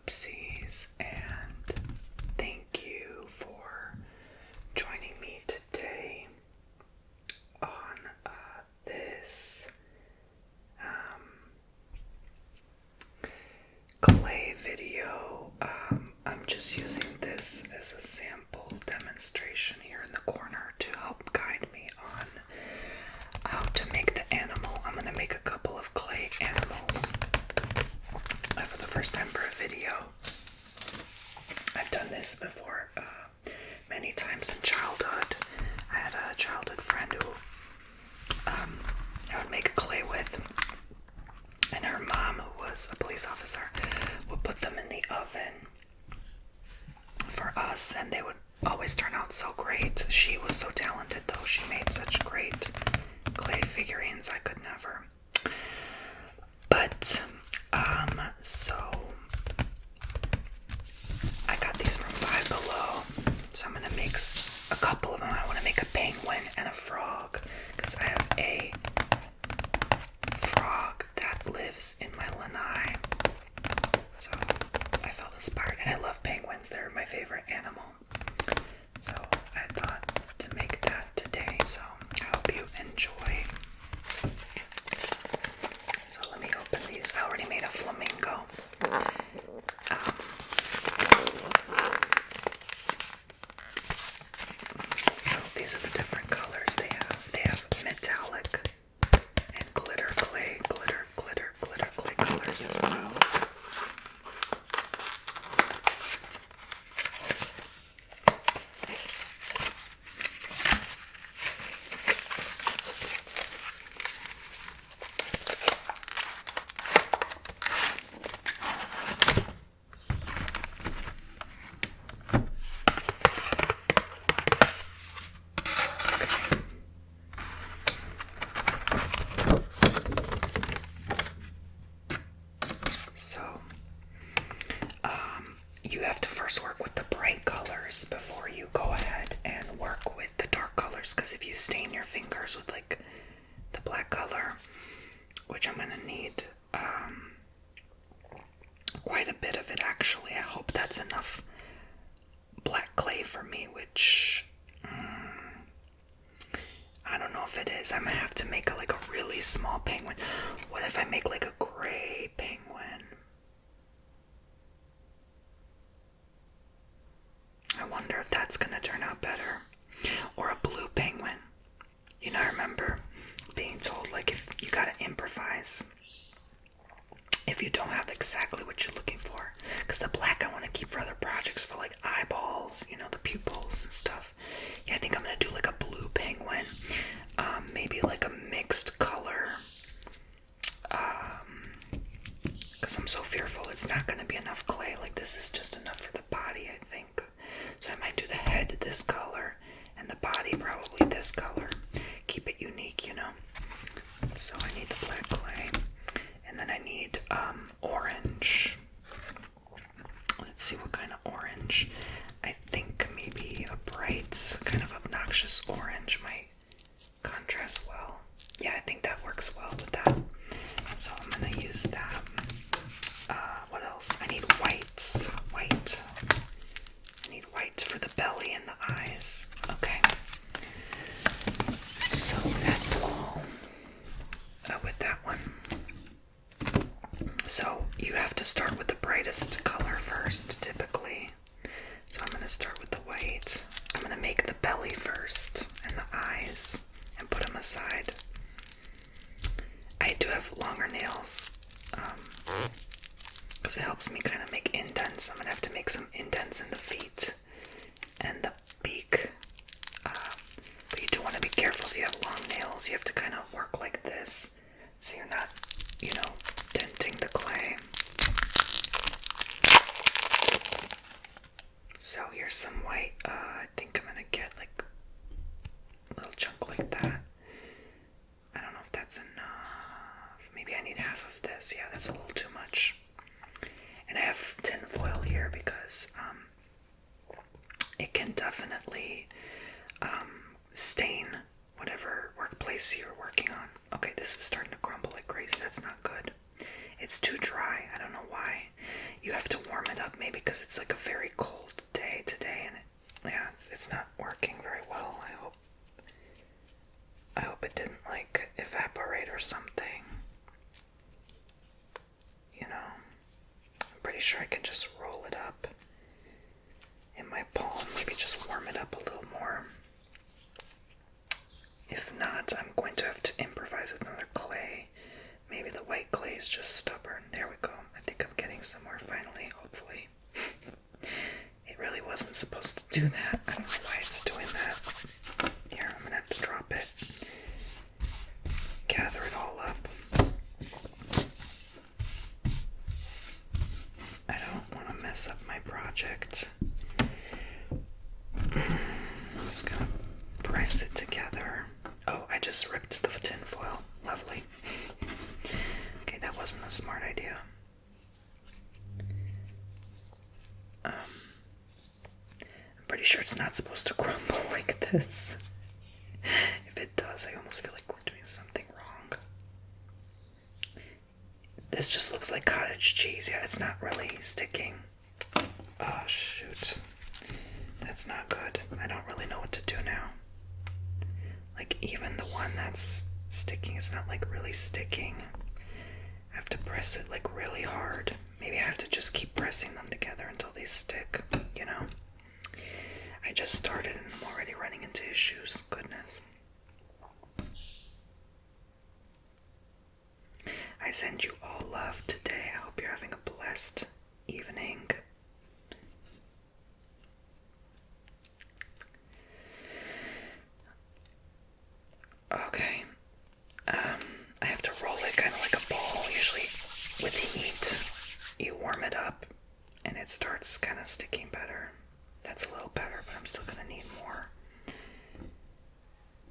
Oopsies, and thank you for joining me today on this clay video. I'm just using this as a sample demonstration here in the corner to help guide me on how to make the animal. I'm going to make a couple of clay animals for the first time for a video. I've done this before many times in childhood. I had a childhood friend who I would make clay with, and her mom, who was a police officer, would put them in the oven for us, and they would always turn out so great. She was so talented, though. She made such great clay figurines. I could never. But so I got these from Five Below. So I'm gonna make a couple of them. I want to make a penguin and a frog because I have a frog that lives in my lanai. So I felt inspired, and I love penguins. They're my favorite animal. So I thought to make that today. So I hope you enjoy. So let me open these. I already made a flamingo. So these are the different colors they have. They have metallic and glitter clay, glitter clay colors as well. You have to first work with the bright colors before you go ahead and work with the dark colors, because if you stain your fingers with like the black color, which I'm gonna need quite a bit of it actually. I hope that's enough black clay for me, which I don't know if it is. I might have to make like a really small penguin. What if I make like a gray penguin? I wonder if that's gonna turn out better. Or a blue penguin. You know, I remember being told, like, if you gotta improvise if you don't have exactly what you're looking for. Because the black I want to keep for other projects, for like eyeballs, you know, the pupils and stuff. Yeah, I think I'm gonna do like a blue penguin. Maybe like a mixed color. Because I'm so fearful it's not gonna be enough clay. Like, this is just enough for the body, I think. So I might do the head this color and the body probably this color. Keep it unique, you know. So I need the black clay, and then I need orange. Let's see what kind of orange. I think maybe a bright, kind of obnoxious orange might contrast well. Yeah, I think that works well with that. So I'm gonna use that. What else? I need whites. White. I need white for the belly and the eyes. Okay. So that's all with that one. So you have to start with the brightest color first, typically. So I'm going to start with the white. I'm going to make the belly first and the eyes and put them aside. I do have longer nails because it helps me kind of make indents. I'm going to have to make some indents in the feet and the beak. But you do want to be careful if you have long nails. You have to kind of work like this so you're not, you know, denting the clay. So here's some white. I think I'm gonna get like a little chunk like that. I don't know if that's enough. Maybe I need half of this. Yeah, that's a little too much. And I have tin foil here because it can definitely stain whatever workplace you're working on. Okay, this is starting to crumble like crazy. That's not good. It's too dry. I don't know why. You have to warm it up, maybe because it's like a very cold day today, and it's not working very well. I hope it didn't like evaporate or something. You know, I'm pretty sure I can just roll it up in my palm, maybe just warm it up a little more. If not, I'm going to have to improvise with another clay. Maybe the white clay is just stubborn. There we go. I think I'm getting somewhere finally, hopefully. It really wasn't supposed to do that. I don't know why it's doing that. Here, I'm gonna have to drop it. Gather it all up. I don't want to mess up my project. I'm just gonna press it together. Oh, I just ripped the tin foil. Lovely. Okay, that wasn't a smart idea. I'm pretty sure it's not supposed to crumble like this. If it does, I almost feel like we're doing something wrong. This just looks like cottage cheese. Yeah, it's not really sticking. Oh, shoot. That's not good. I don't really know what to do now. Like, even the one that's sticking, it's not like really sticking. I have to press it like really hard. Maybe I have to just keep pressing them together until they stick, you know? I just started and I'm already running into issues. Goodness. I send you all love today. I hope you're having a blessed evening. Okay. I have to roll it kind of like a ball. Usually with heat, you warm it up and it starts kind of sticking better. That's a little better, but I'm still gonna need more.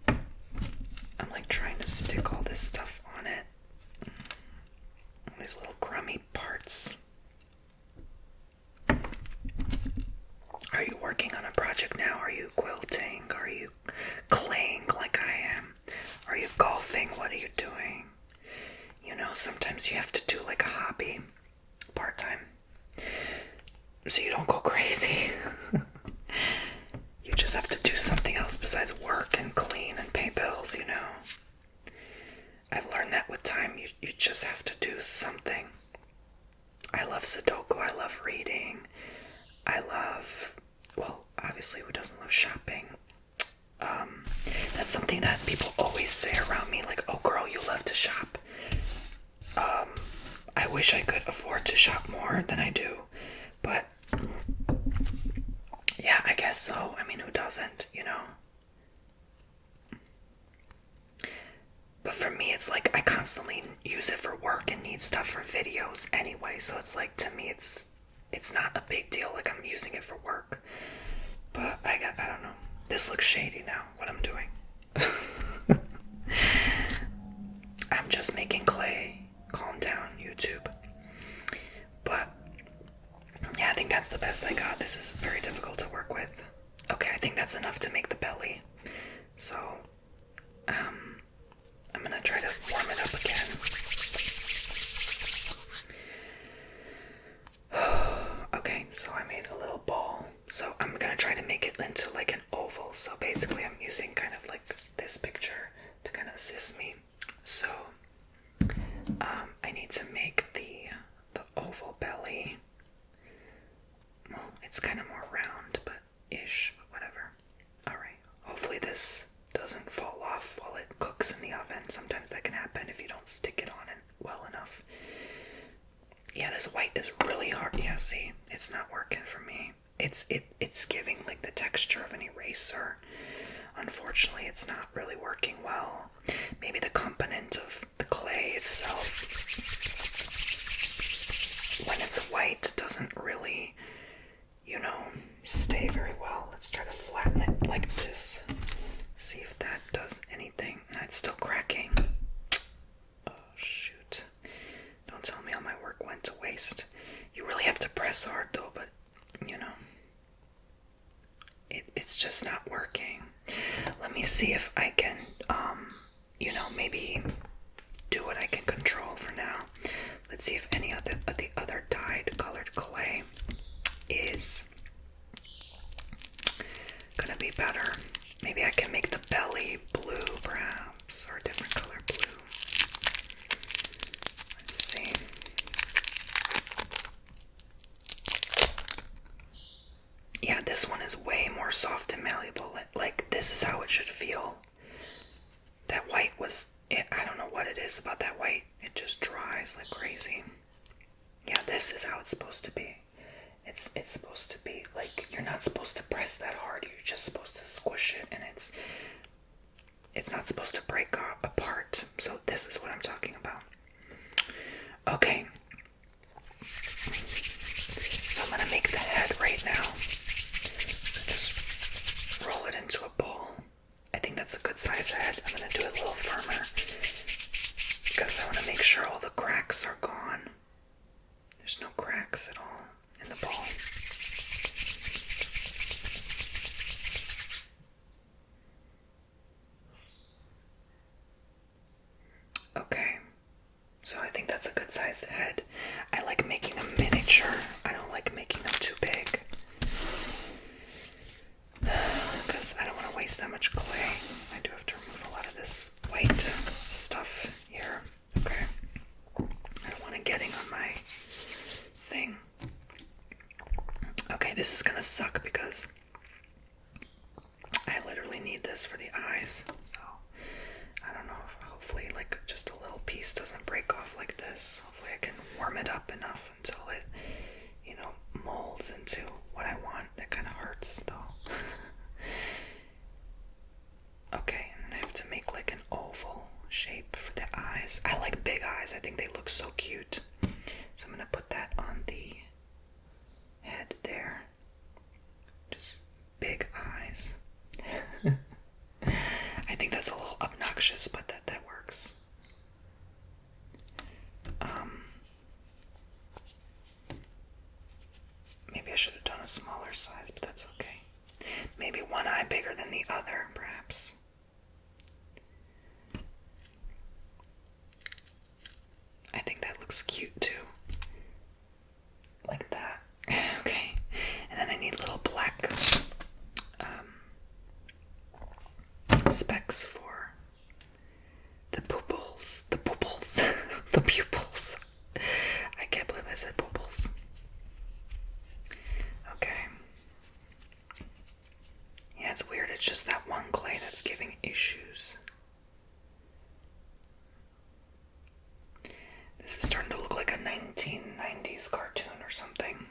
I'm like trying to stick all this stuff on it. These little crummy parts. Are you working on a project now? Are you quilting? Are you claying like I am? Are you golfing? What are you doing? You know, sometimes you have to do like a hobby part-time so you don't go crazy. You just have to do something else besides work and clean and pay bills, you know. I've learned that with time, you just have to do something. I love Sudoku, I love reading, I love, well, obviously who doesn't love shopping? That's something that people always say around me, like, oh girl, you love to shop. I wish I could afford to shop more than I do, but yeah, I guess so. I mean, who doesn't, you know? But for me, it's like I constantly use it for work and need stuff for videos anyway, so it's like, to me, it's not a big deal, like I'm using it for work. But I don't know. This looks shady now, what I'm doing. I'm just making clay. Calm down, YouTube. But yeah, I think that's the best I got. This is very difficult to work with. Okay, I think that's enough to make the belly. So, I'm gonna try to warm it up again. Okay, so I made a little ball. So I'm gonna try to make it into like an oval. So basically I'm using kind of like this picture to kind of assist me. So I need to make the oval belly. Well, it's kind of more round, but ish, but whatever. Alright, hopefully this doesn't fall off while it cooks in the oven. Sometimes that can happen if you don't stick it on it well enough. Yeah, this white is really hard. Yeah, see, it's not working for me. It's giving like the texture of an eraser. Unfortunately, it's not really working well. Maybe the component of the clay itself, when it's white, doesn't really, you know, stay very well. Let's try to flatten it like this. See if that does anything. It's still cracking. Oh, shoot. Don't tell me all my work went to waste. You really have to press hard though, but, you know, it's just not working. Let me see if I can, you know, maybe do what I can control for now. Let's see if this one is way more soft and malleable. Like, this is how it should feel. That white was, I don't know what it is about that white. It just dries like crazy. Yeah, this is how it's supposed to be. It's supposed to be like, you're not supposed to press that hard. You're just supposed to squish it, and it's not supposed to break apart. So this is what I'm talking about. Okay. So I'm gonna make the head right now. So just roll it into a bowl. I think that's a good size head. I'm gonna do it a little firmer because I want to make sure all the cracks are gone. There's no cracks at all in the ball. Okay, so I think that's a good sized head. I like making them miniature. I don't like making them too big because I don't want to waste that much clay. I do have to remove a lot of this white stuff here. Okay, I don't want it getting on my thing. Okay, this is gonna suck because I literally need this for the eyes. So I don't know if hopefully like just a little piece doesn't break off like this. Hopefully I can warm it up enough until it, you know, molds into what I want. That kind of hurts though. Okay, and then I have to make like an oval shape for the eyes. I like big eyes. I think they look so cute. So I'm gonna put that on the head there. Just big eyes. I think that's a little obnoxious, but that works. Maybe I should have done a smaller size, but that's okay. Maybe one eye bigger than the other, perhaps. I think that looks cute too. Like that. Okay. And then I need little black specs for the pupils. The pupils. The pupils. I can't believe I said pupils. Okay. Yeah, it's weird. It's just that one clay that's giving issues. This is starting to look like a 1990s cartoon or something.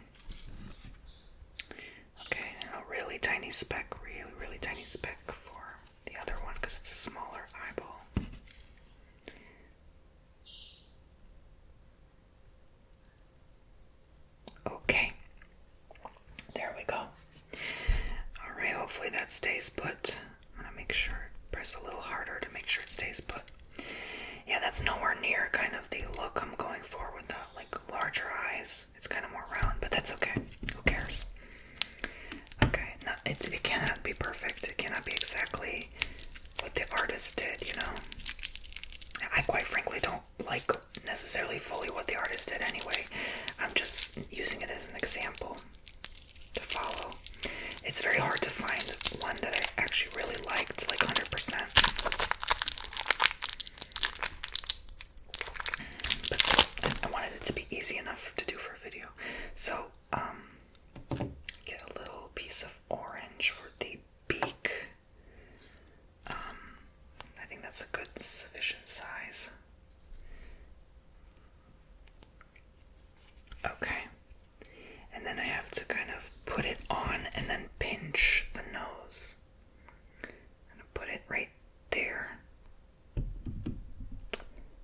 Okay, and a really tiny speck, really tiny speck for the other one because it's a smaller eyeball. Okay, there we go. Alright, hopefully that stays put. I'm gonna make sure, press a little harder to make sure it stays put. Yeah, that's nowhere near kind of the look I'm going for with the like larger eyes. It's kind of more round, but that's okay. Who cares? Okay, no, it cannot be perfect. It cannot be exactly what the artist did, you know? I quite frankly don't like necessarily fully what the artist did anyway. I'm just using it as an example to follow. It's very hard to find one that I actually really liked, like 100%. But I wanted it to be easy enough to do for a video. So, get a little piece of orange for the beak. I think that's a good sufficient size. Okay. And then I have to kind of put it on and then pinch the nose. I'm gonna put it right there.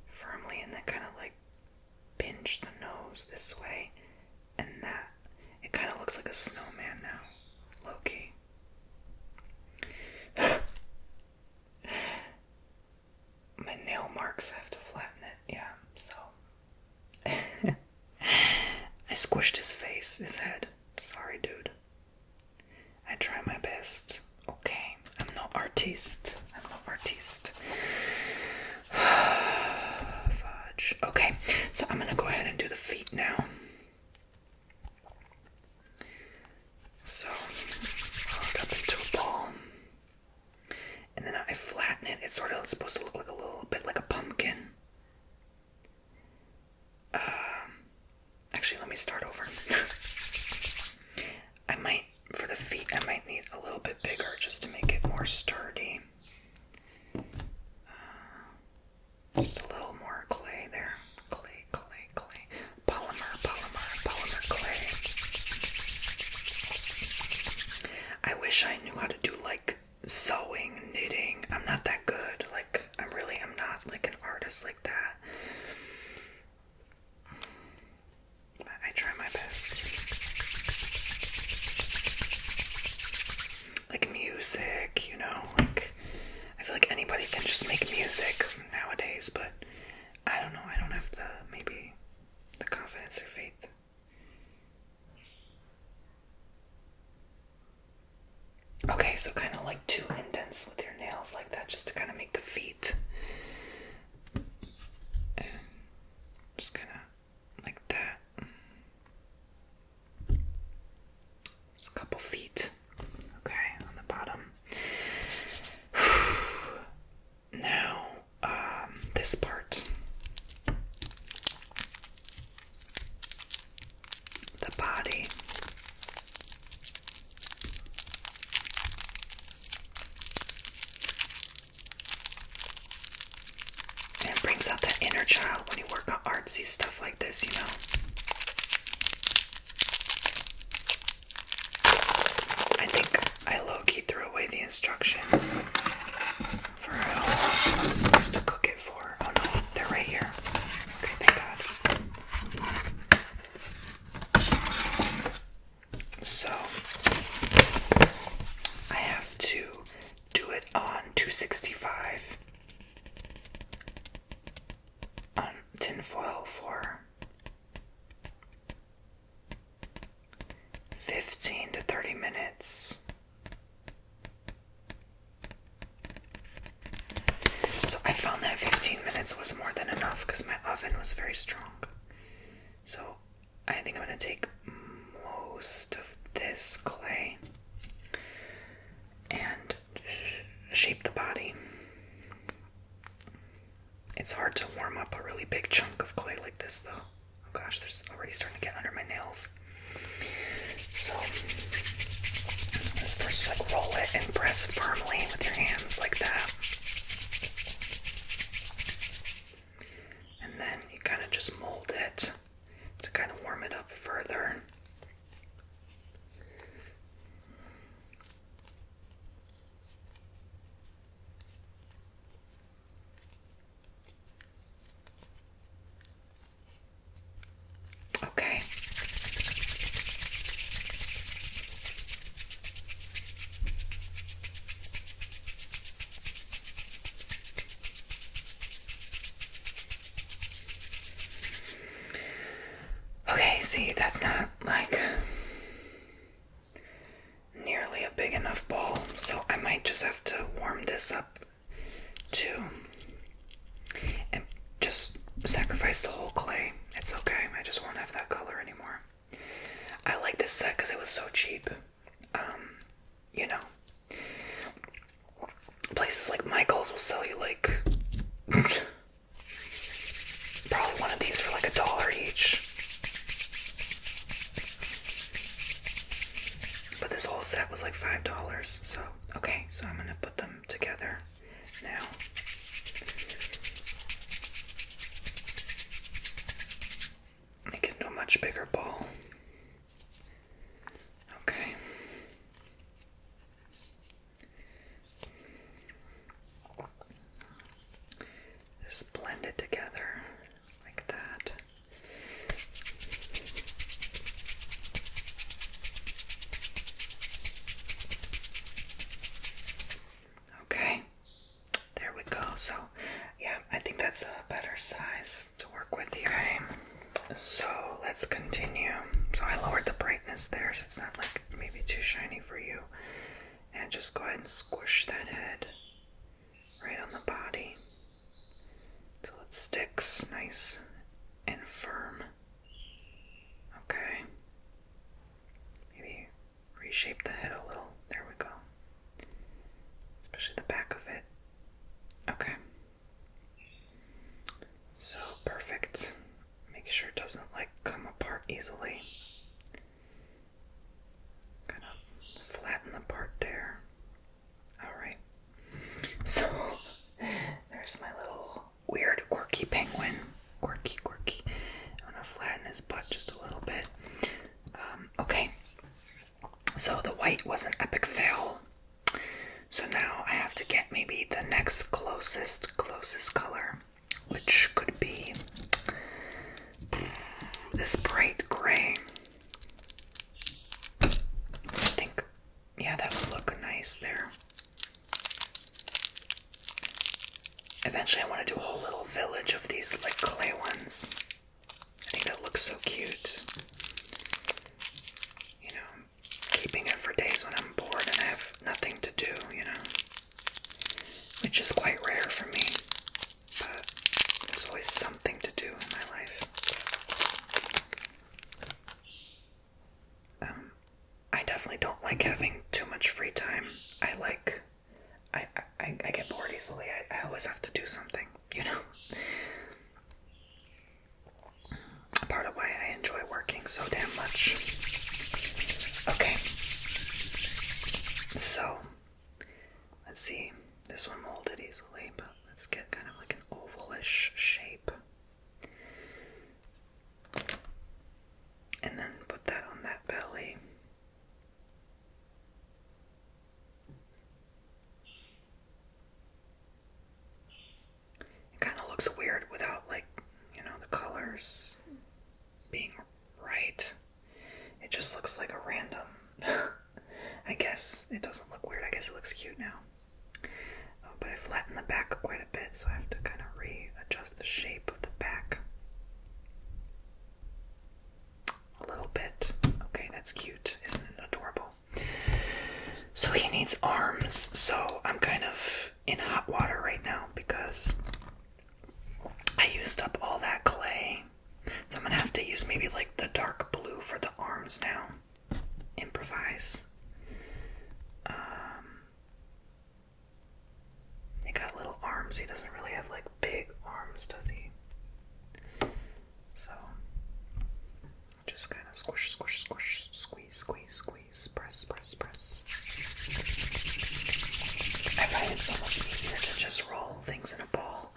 Firmly, and then kind of like pinch the nose this way and that. It kind of looks like a snowman now, low-key. My nail marks, I have to flatten it, yeah, so. I squished his face, his head. Sorry, dude. I try my best. Okay, I'm no artiste. Fudge. Okay, so I'm gonna go ahead and do the feet now. So, I'll cut them to a ball. And then I flatten it. It's sort of supposed to look like a little bit like a pumpkin. Actually, let me start over. I might, for the feet, so kind of like 2 indents with your nails like that, just to kind of make the feet. And just kind of like that. Just a couple feet. Okay, on the bottom. Now, this part. The body. And it brings out that inner child when you work on artsy stuff like this, you know. I think I low-key threw away the instructions for how I'm supposed to cook it for. Oh no, they're right here. Okay, thank God. So, I have to do it on 265 on tin foil for 15 to 30 minutes. So I found that 15 minutes was more than enough because my oven was very strong. So I think I'm going to take most of this clay and shape the body. It's hard to warm up a really big chunk of clay like this though. Oh gosh, there's already starting to get under my nails. So let's first like roll it and press firmly with your hands like that. And then you kind of just mold it to kind of warm it up further. Okay. Okay, see, that's not like nearly a big enough ball, so I might just have to warm this up too and just sacrifice the whole clay. It's okay, I just won't have that color anymore. I like this set because it was so cheap. You know, places like Michael's will sell you like probably one of these for like $1 each. But this whole set was like $5. So, okay, so I'm gonna put them together now. Make it into a much bigger ball. Okay. Just blend it together like that. Okay, there we go. So, yeah, I think that's a better size to work with here. Okay, so let's continue. So I lowered the brightness there so it's not like maybe too shiny for you. And just go ahead and squish that head right on the body till it sticks nice and firm. Okay. Maybe reshape the head a little. There we go. Especially the back of it. Okay. So perfect. Make sure it doesn't like come apart easily. Kind of flatten the part there. Alright. So there's my little weird quirky penguin. Quirky. I'm gonna flatten his butt just a little bit. Okay. So the white was an epic fail. So now I have to get maybe the next closest color, which could be this bright gray. I think, yeah, that would look nice there. Eventually I want to do a whole little village of these like clay ones. I think that looks so cute. You know, keeping it for days when I'm bored and I have nothing to definitely don't like having too much free time. I get bored easily. I always have to do something, you know? Part of why I enjoy working so damn much. Okay. So, let's see. This one molded easily, but let's get kind of like an ovalish shape. And then put that on that belly. It kind of looks weird without, like, you know, the colors being right. It just looks like a random. I guess it doesn't look weird. I guess it looks cute now. Oh, but I flattened the back quite a bit, so I have to kind of readjust the shape of the back a little bit. Okay, that's cute. Isn't it adorable? So he needs arms, so I'm kind of in hot water right now because I used up all that clay. So I'm gonna have to use maybe like the dark blue for the arms now. Improvise. He got little arms. He doesn't really have like big arms, does he? So just kind of squish, squish, squish, squeeze, squeeze, squeeze, press, press, press. I find it so much easier to just roll things in a ball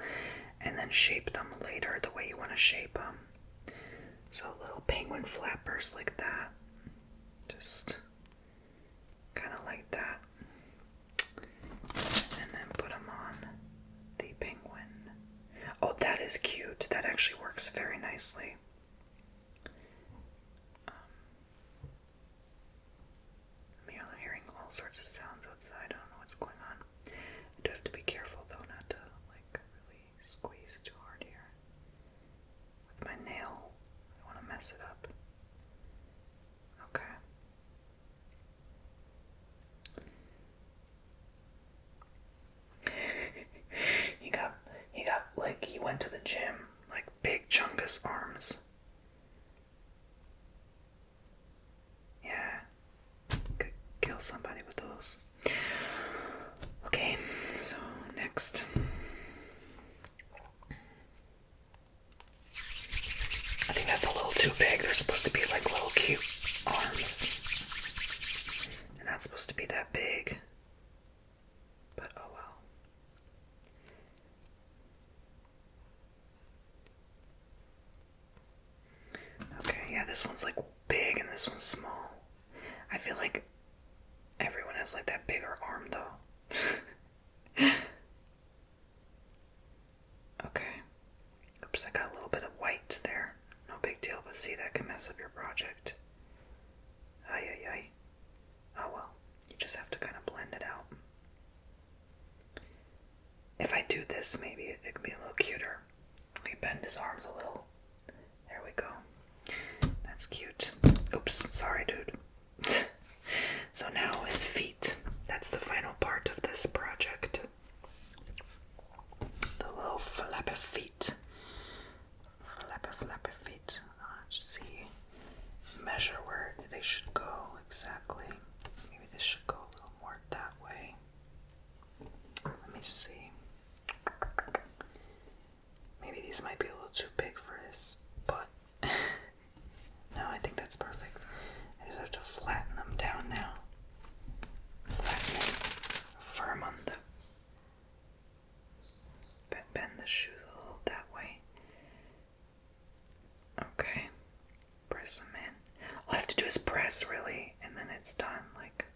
and then shape them later the way you want to shape them. So little penguin flappers like that. Just kind of like that. And then put them on the penguin. Oh, that is cute. That actually works very nicely. I'm hearing all sorts of sounds outside. I don't know what's going on. I do have to be careful though not to like really squeeze too hard here. With my nail, I don't want to mess it up. Okay. he got like, he went to the gym, like big chungus arms. Yeah. Could kill somebody with those. Okay, so next. I think that's a little too big. They're supposed to be like little cute arms. They're not supposed to be that big. But oh well. Okay, yeah, this one's like big and this one's small. I feel like everyone has like that bigger arm though. Okay. Oops, I got a little bit of white there. No big deal, but see, that can mess up your project. Ay, ay, ay. Oh well, you just have to kind of blend it out. If I do this, maybe it could be a little cuter. Let me bend his arms a little. There we go. That's cute. Oops, sorry, dude. So now his feet. That's the final part of this project. The little flappy feet. Flappy feet. Let's see. Measure where they should go exactly. Maybe this should go a little more that way. Let me see. Maybe these might be a little too big for his butt. No, I think that's perfect. I just have to flatten them down now. Flatten it. Firm on the... Bend the shoes a little that way. Okay. Press them in. All I have to do is press, really, and then it's done. Like,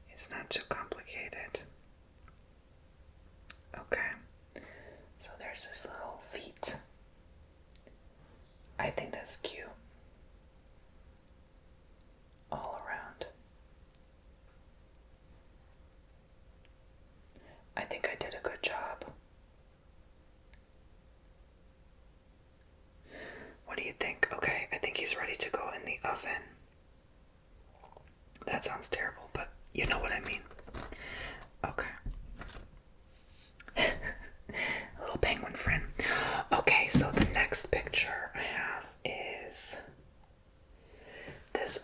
it's not too complicated. Okay. So there's his little feet. I think that's cute. All around. I think I did a good job. What do you think? Okay, I think he's ready to go in the oven. That sounds terrible, but you know what I mean. Okay. A little penguin friend. Okay, so the next picture I have is this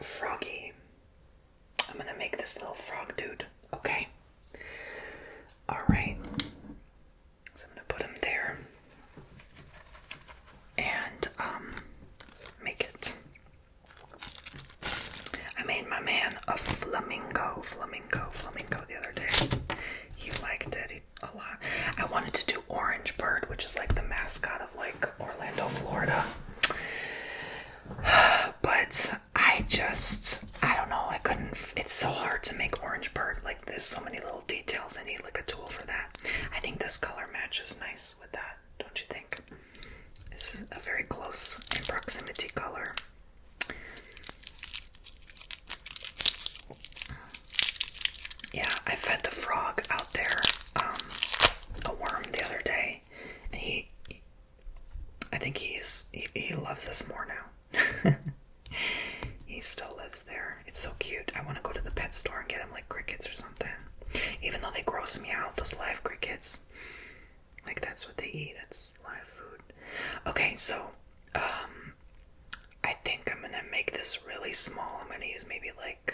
a flamingo the other day. He liked it a lot. I wanted to do Orange Bird, which is like the mascot of like Orlando, Florida. But I don't know, I couldn't, it's so hard to make Orange Bird. Like there's so many little details. I need like a tool for that. I think this color matches nice with that, don't you think? It's a very close in proximity color. Yeah, I fed the frog out there a worm the other day, and I think he loves us more now. He still lives there. It's so cute. I want to go to the pet store and get him like crickets or something. Even though they gross me out, those live crickets. Like that's what they eat. It's live food. Okay, so I think I'm gonna make this really small. I'm gonna use maybe like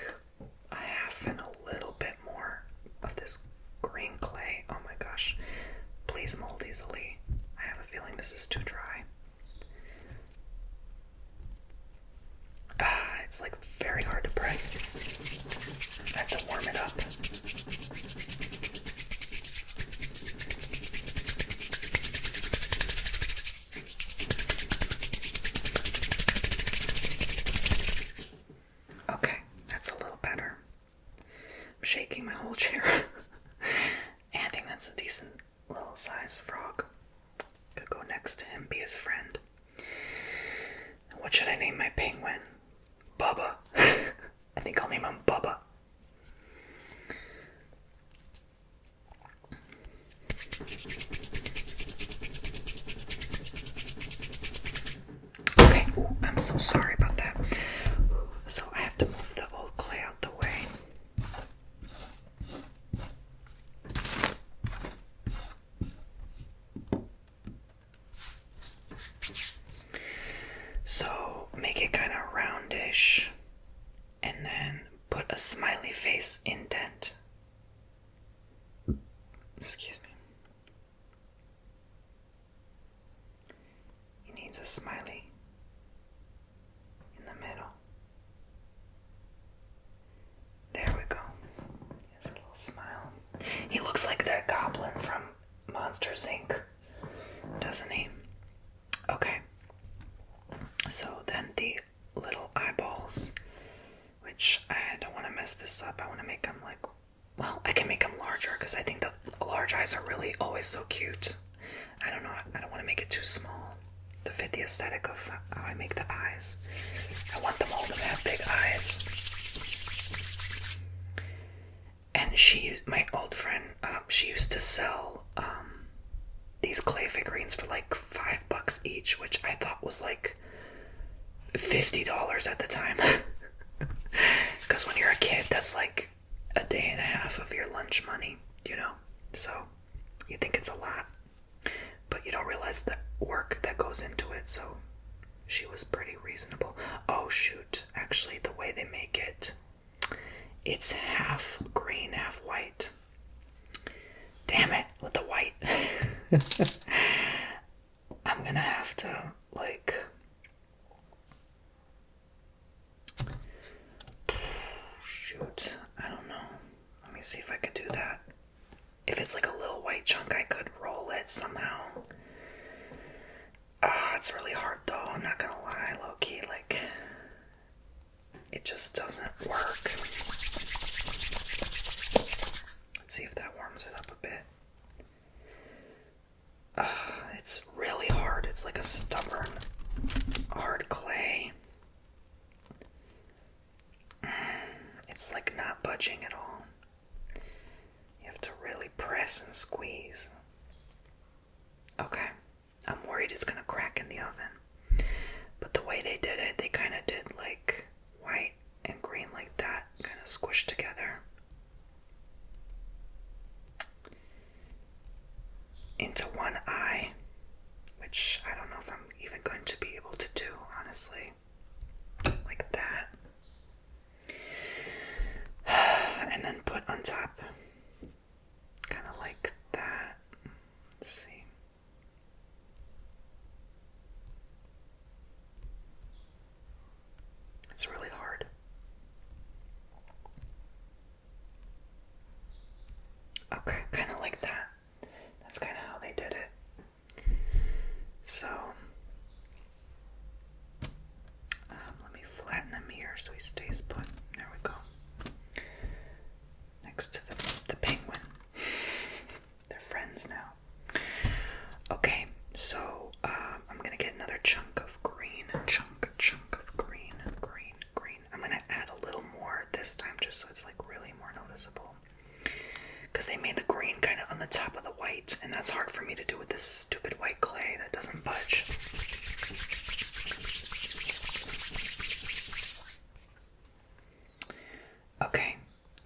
a half and a little bit more of this green clay. Oh my gosh. Please mold easily. I have a feeling this is too dry. It's like very hard to press. I have to warm it up. Okay, that's a little better. I'm shaking my whole chair. And I think that's a decent little size frog. Could go next to him, be his friend. What should I name my penguin? Bubba. I think I'll name him Bubba. Okay, ooh, I'm so sorry about that. So I have to move the old clay out the way. So make it kind of roundish, and then put a smiley face indent. Excuse me. He needs a smiley in the middle. There we go. He has a little smile. He looks like that goblin from Monsters Inc., doesn't he? Okay. So then the little eyeballs, which I don't want to mess this up. I want to make them like, well, I can make them larger because I think the large eyes are really always so cute. I don't know. I don't want to make it too small to fit the aesthetic of how I make the eyes. I want them all to have big eyes. And my old friend, she used to sell these clay figurines for like $5 each, which I thought was like $50 at the time. Because when you're a kid, that's like a day and a half of your lunch money, you know? So you think it's a lot, but you don't realize the work that goes into it. So she was pretty reasonable. Oh shoot, actually the way they make it, it's half green, half white. Damn it, with the white. I'm gonna have to like, shoot, I don't know. Let me see if I could do that. If it's like a little white chunk, I could roll it somehow. It's really hard though, I'm not gonna lie, low-key, like, it just doesn't work. Let's see if that warms it up a bit. It's really hard. It's like a stubborn, hard clay. It's like not budging at all. You have to really press and squeeze. Okay, I'm worried it's gonna crack in the oven. But the way they did it, they kind of did like white and green like that, kind of squished together. Into one eye, which I don't know if I'm even going to be able to do, honestly. Like that. And then put on top, kind of like that. Let's see. It's really hard. so he stays put. There we go. Next to the penguin. They're friends now. Okay, so I'm gonna get another chunk of green. Chunk of green. Green. I'm gonna add a little more this time just so it's like really more noticeable. Because they made the green kind of on the top of the white, and that's hard for me to do with this stupid white clay that doesn't budge. Okay,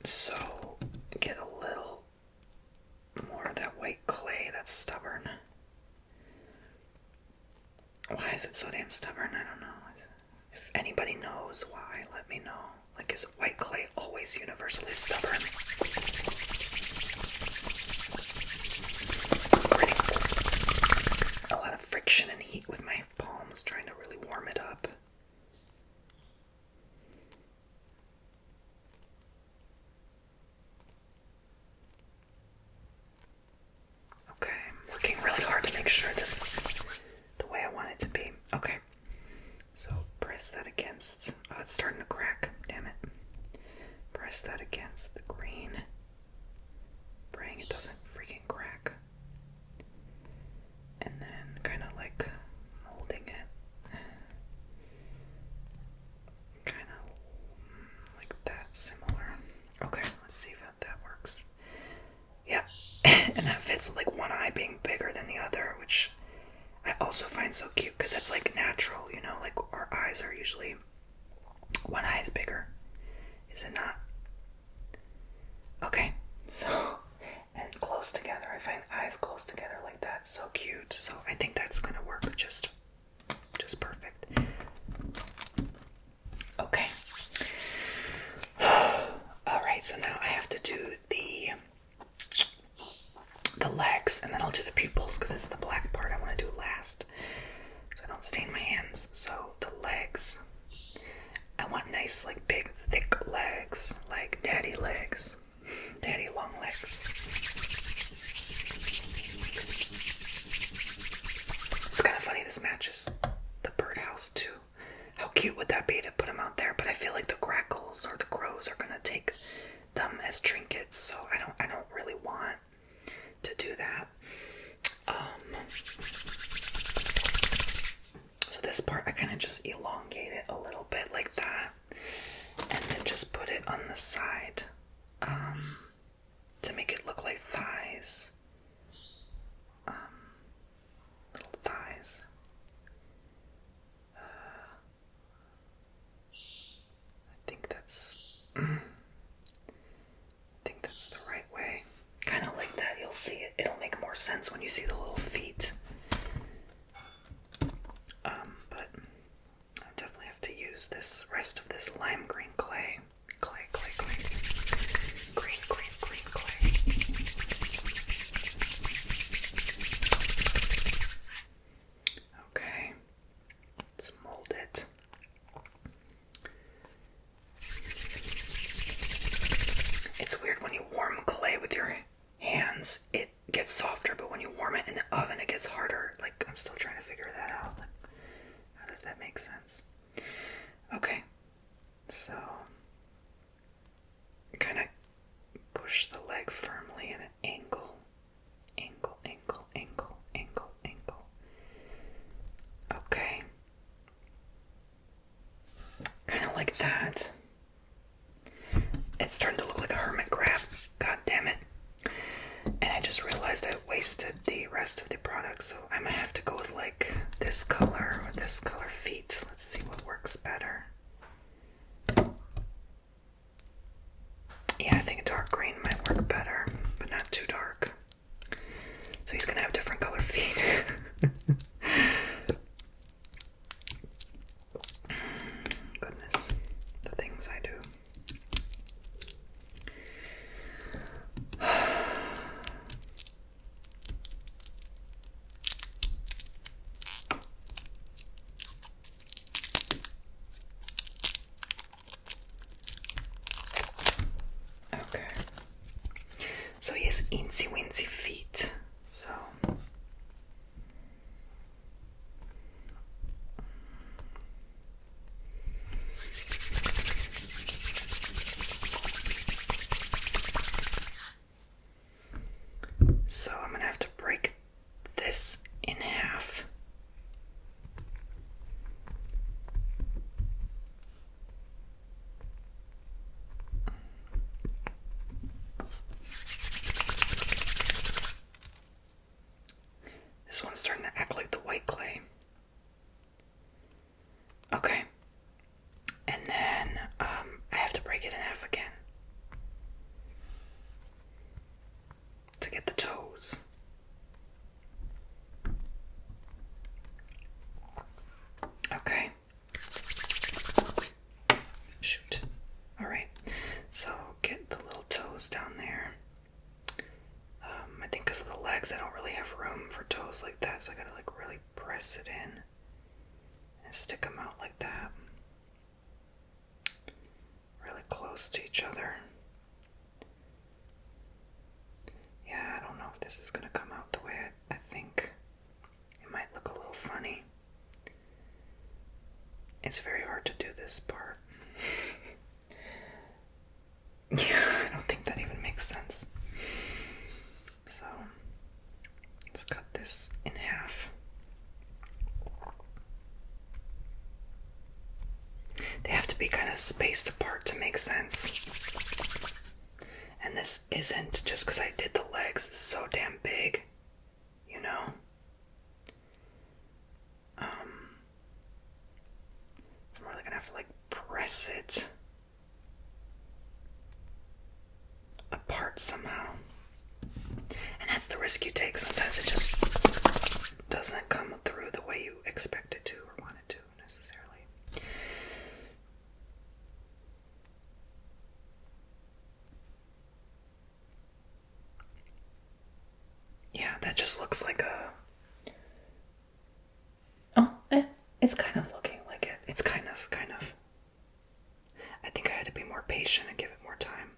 so get a little more of that white clay that's stubborn. Why is it so damn stubborn? I don't know. If anybody knows why, let me know. Like, is white clay always universally stubborn? A lot of friction and heat with my palms trying to really warm it up. Okay, I'm working really hard to make sure this is the way I want it to be. Okay, so press that against. Oh, it's starting to crack. Damn it. Press that against the green. Praying it doesn't freaking crack. And then kind of like molding it. Kind of like that, similar. Okay, let's see if that works. Yeah, and that fits with like one eye being bigger than the other, which I also find so cute because that's like natural, you know, like our eyes are usually one eye is bigger, is it not? Okay, so and close together. I find eyes close together like that so cute. So I think that's gonna work just perfect. Okay. All right, so now I have to do the legs, and then I'll do the pupils because it's the black part I want to do last, so I don't stain my hands. So the legs, I want nice, like big, thick legs, like daddy legs, daddy long legs. It's kind of funny, this matches the birdhouse too. How cute would that be to put them out there? But I feel like the grackles or the crows are gonna take them as trinkets, so I don't really want to do that. So this part I kind of just elongate it a little bit like that, and then just put it on the side to make it look like thighs. Little thighs. I think that's the right way. Kind of like that. You'll see it. It'll make more sense when you see the little feet. But I definitely have to use this rest of this lime green clay. Clay. Green clay. Okay. Let's mold it. It's weird when you warm clay with your hands, it gets softer, but when you warm it in the oven, it gets harder. Like, I'm still trying to figure that out. Like, how does that make sense? Okay, so kind of push the leg firmly in an angle. Okay, kind of like that. It's starting to look like a hermit crab. God damn it. And I just realized I wasted the rest of the product, so I might have to go with like this color or this color feet. Let's see what works better. Yeah, I think a dark green might work better, but not too dark. So he's gonna have different color feet. Goodness, the things I do. Okay. So he has eensy weensy feet. So stick them out like that. Really close to each other. Yeah, I don't know if this is gonna come out the way I think. It might look a little funny. It's very hard to do this part. Yeah, I don't think that even makes sense. So, let's cut this in half. They have to be kind of spaced apart to make sense. And this isn't just because I did the legs so damn big, you know? So I'm really gonna have to like press it apart somehow. And that's the risk you take. Sometimes it just doesn't come through the way you expect it to or want it to necessarily. Yeah, that just looks like a... it's kind of looking like it. It's kind of. I think I had to be more patient and give it more time.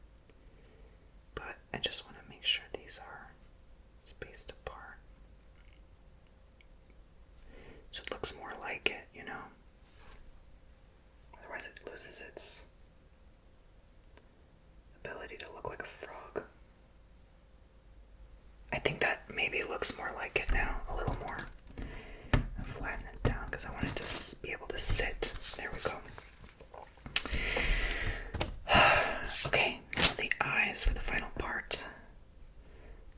But I just want to make sure these are spaced apart. So it looks more like it, you know? Otherwise it loses its ability to look like a frog. I think that maybe looks more like it now, a little more. I'll flatten it down because I want it to be able to sit. There we go. Okay, now the eyes for the final part.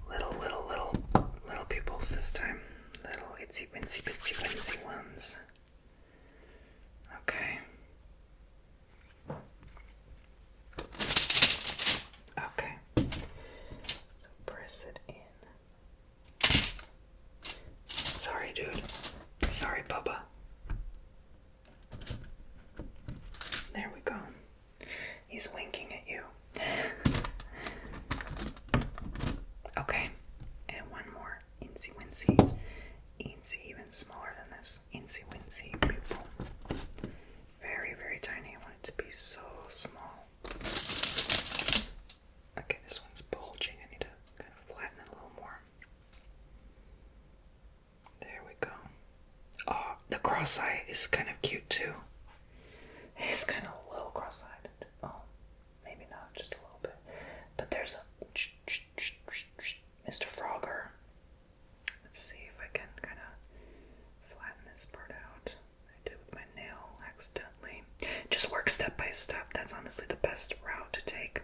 Little pupils this time. Little itsy bitsy ones. Okay. Okay. So press it in. Sorry, dude. Sorry, Bubba. There we go. He's winking at you. Okay. And one more. Insy wincy. Insy, even smaller than this. Insy wincy pupil. Very, very tiny. I want it to be so small. Okay, this one's bulging. I need to kind of flatten it a little more. There we go. Oh, the cross-eye is kind of cute too. He's kind of a little cross-eyed. Oh, maybe not, just a little bit. But there's a Mr. Frogger. Let's see if I can kind of flatten this part out. I did with my nail accidentally. Just work step by step. That's honestly the best route to take.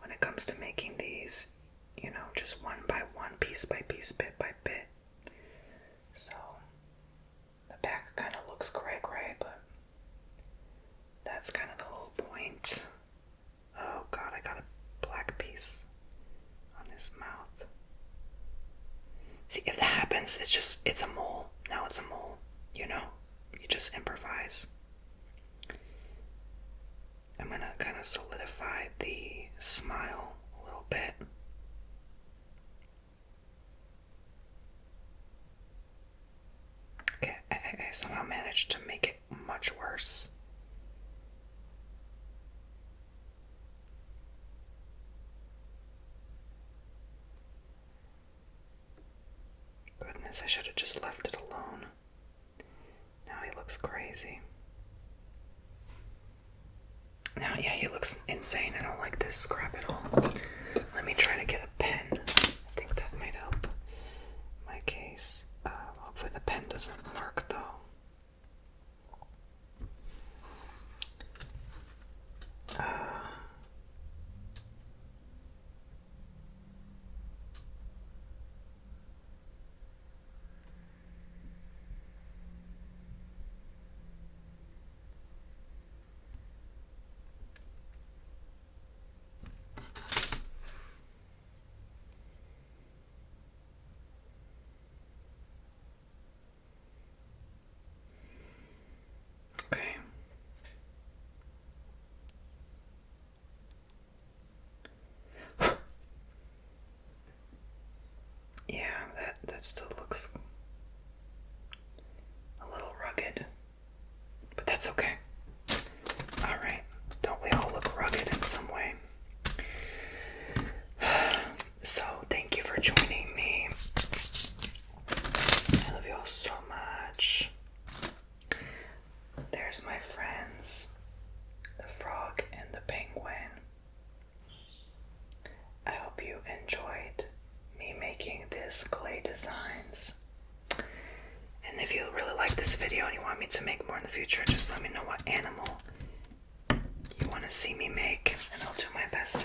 When it comes to making these, you know, just one by one, piece by piece, bit by bit. So, the back kind of looks gray, but that's kind of the whole point. Oh god, I got a black piece on his mouth. See, if that happens, it's a mole. Now it's a mole, you know? You just improvise. I'm gonna kind of solidify the smile a little bit. Okay, I somehow managed to make it much worse. Goodness, I should have just left it alone. Now he looks crazy. Now, yeah, he looks insane. I don't like this crap at all. Let me try to get a pen. I think that might help my case. Hopefully the pen doesn't mark, though. Okay. Yeah, that still looks me to make more in the future, just let me know what animal you want to see me make, and I'll do my best